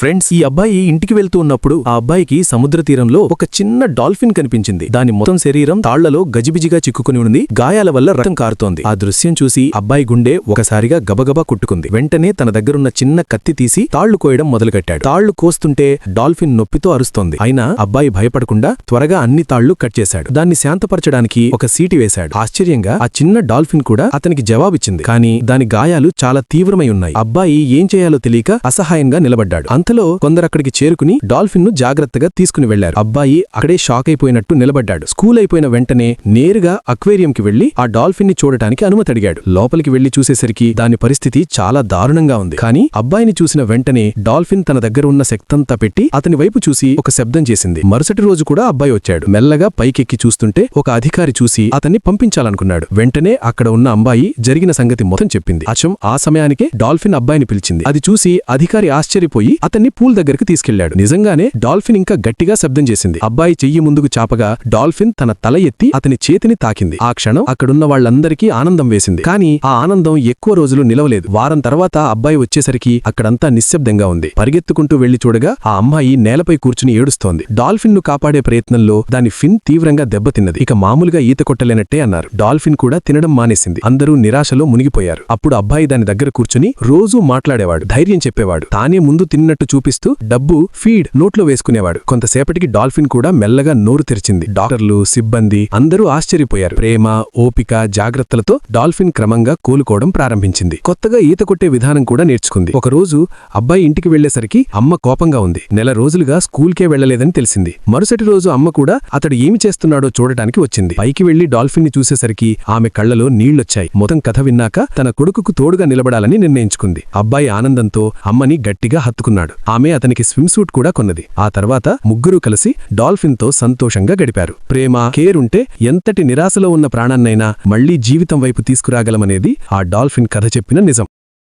Friends, ఈ అబ్బాయి ఇంటికి వెళ్తూ ఉన్నప్పుడు ఆ అబ్బాయికి సముద్ర తీరంలో ఒక చిన్న డాల్ఫిన్ కనిపించింది. దాని మొత్తం శరీరం తాళ్లలో గజిబిజిగా చిక్కుకుని ఉంది. గాయాల వల్ల రక్తం కారుతోంది. ఆ దృశ్యం చూసి అబ్బాయి గుండె ఒకసారిగా గబగబా కుట్టుకుంది. వెంటనే తన దగ్గరున్న చిన్న కత్తి తీసి తాళ్లు కోయడం మొదలుపెట్టాడు. తాళ్లు కోస్తుంటే డాల్ఫిన్ నొప్పితో అరుస్తోంది. అయినా అబ్బాయి భయపడకుండా త్వరగా అన్ని తాళ్లు కట్ చేశాడు. దాన్ని శాంతపరచడానికి ఒక సీటి వేశాడు. ఆశ్చర్యంగా ఆ చిన్న డాల్ఫిన్ కూడా అతనికి జవాబిచ్చింది. కానీ దాని గాయాలు చాలా తీవ్రమై ఉన్నాయి. అబ్బాయి ఏం చేయాలో తెలియక అసహాయంగా నిలబడ్డాడు. అంతలో కొందరక్కడికి చేరుకుని డాల్ఫిన్ ను జాగ్రత్తగా తీసుకుని వెళ్లారు. అబ్బాయి అక్కడే షాక్ అయిపోయినట్టు నిలబడ్డాడు. స్కూల్ అయిపోయిన వెంటనే నేరుగా అక్వేరియంకి వెళ్లి ఆ డాల్ఫిన్ ని చూడటానికి అనుమతి అడిగాడు. లోపలికి వెళ్లి చూసేసరికి దాని పరిస్థితి చాలా దారుణంగా ఉంది. కానీ అబ్బాయిని చూసిన వెంటనే డాల్ఫిన్ తన దగ్గర ఉన్న శక్తంతా పెట్టి అతని వైపు చూసి ఒక శబ్దం చేసింది. మరుసటి రోజు కూడా అబ్బాయి వచ్చాడు. మెల్లగా పైకెక్కి చూస్తుంటే ఒక అధికారి చూసి అతన్ని పంపించాలనుకున్నాడు. వెంటనే అక్కడ ఉన్న అబ్బాయి జరిగిన సంగతి మొత్తం చెప్పింది. అచ్చం ఆ సమయానికే డాల్ఫిన్ అబ్బాయిని పిలిచింది. అది చూసి అధికారి ఆశ్చర్యపోయి అతన్ని పూల్ దగ్గరికి తీసుకెళ్లాడు. నిజంగానే డాల్ఫిన్ ఇంకా గట్టిగా శబ్దం చేసింది. అబ్బాయి చెయ్యి ముందుకు చాపగా డాల్ఫిన్ తన తల ఎత్తి అతని చేతిని తాకింది. ఆ క్షణం అక్కడున్న వాళ్లందరికీ ఆనందం వేసింది. కానీ ఆ ఆనందం ఎక్కువ రోజులు నిలవలేదు. వారం తర్వాత అబ్బాయి వచ్చేసరికి అక్కడంతా నిశ్శబ్దంగా ఉంది. పరిగెత్తుకుంటూ వెళ్లి చూడగా ఆ అమ్మాయి నేలపై కూర్చుని ఏడుస్తోంది. డాల్ఫిన్ ను కాపాడే ప్రయత్నంలో దాని ఫిన్ తీవ్రంగా దెబ్బతిన్నది. ఇక మామూలుగా ఈత కొట్టలేనట్టే అన్నారు. డాల్ఫిన్ కూడా తినడం మానేసింది. అందరూ నిరాశలో మునిగిపోయారు. అప్పుడు అబ్బాయి దాని దగ్గర కూర్చుని రోజూ మాట్లాడేవాడు, ధైర్యం చెప్పేవాడు. తానే ముందు తిన్నట్టు చూపిస్తూ డబ్బు, ఫీడ్ నోట్లో వేసుకునేవాడు. కొంతసేపటికి డాల్ఫిన్ కూడా మెల్లగా నోరు తెరిచింది. డాక్టర్లు, సిబ్బంది అందరూ ఆశ్చర్యపోయారు. ప్రేమ, ఓపిక, జాగ్రత్తలతో డాల్ఫిన్ క్రమంగా కోలుకోవడం ప్రారంభించింది. కొత్తగా ఈత కొట్టే విధానం కూడా నేర్చుకుంది. ఒకరోజు అబ్బాయి ఇంటికి వెళ్లేసరికి అమ్మ కోపంగా ఉంది. నెల రోజులుగా స్కూల్కే వెళ్లలేదని తెలిసింది. మరుసటి రోజు అమ్మ కూడా అతడు ఏమి చేస్తున్నాడో చూడటానికి వచ్చింది. పైకి వెళ్లి డాల్ఫిన్ ని చూసేసరికి ఆమె కళ్లలో నీళ్లొచ్చాయి. మొత్తం కథ విన్నాక తన కొడుకుకు తోడుగా నిలబడాలని నిర్ణయించుకుంది. అబ్బాయి ఆనందంతో అమ్మని గట్టిగా హత్తుకున్నాడు. ఆమె అతనికి స్విమ్ సూట్ కూడా కొన్నది. ఆ తర్వాత ముగ్గురూ కలిసి డాల్ఫిన్ తో సంతోషంగా గడిపారు. ప్రేమ, కేర్ ఉంటే ఎంతటి నిరాశలో ఉన్న ప్రాణాన్నైనా మళ్లీ జీవితం వైపు తీసుకురాగలమనేది ఆ డాల్ఫిన్ కథ చెప్పిన నిజం.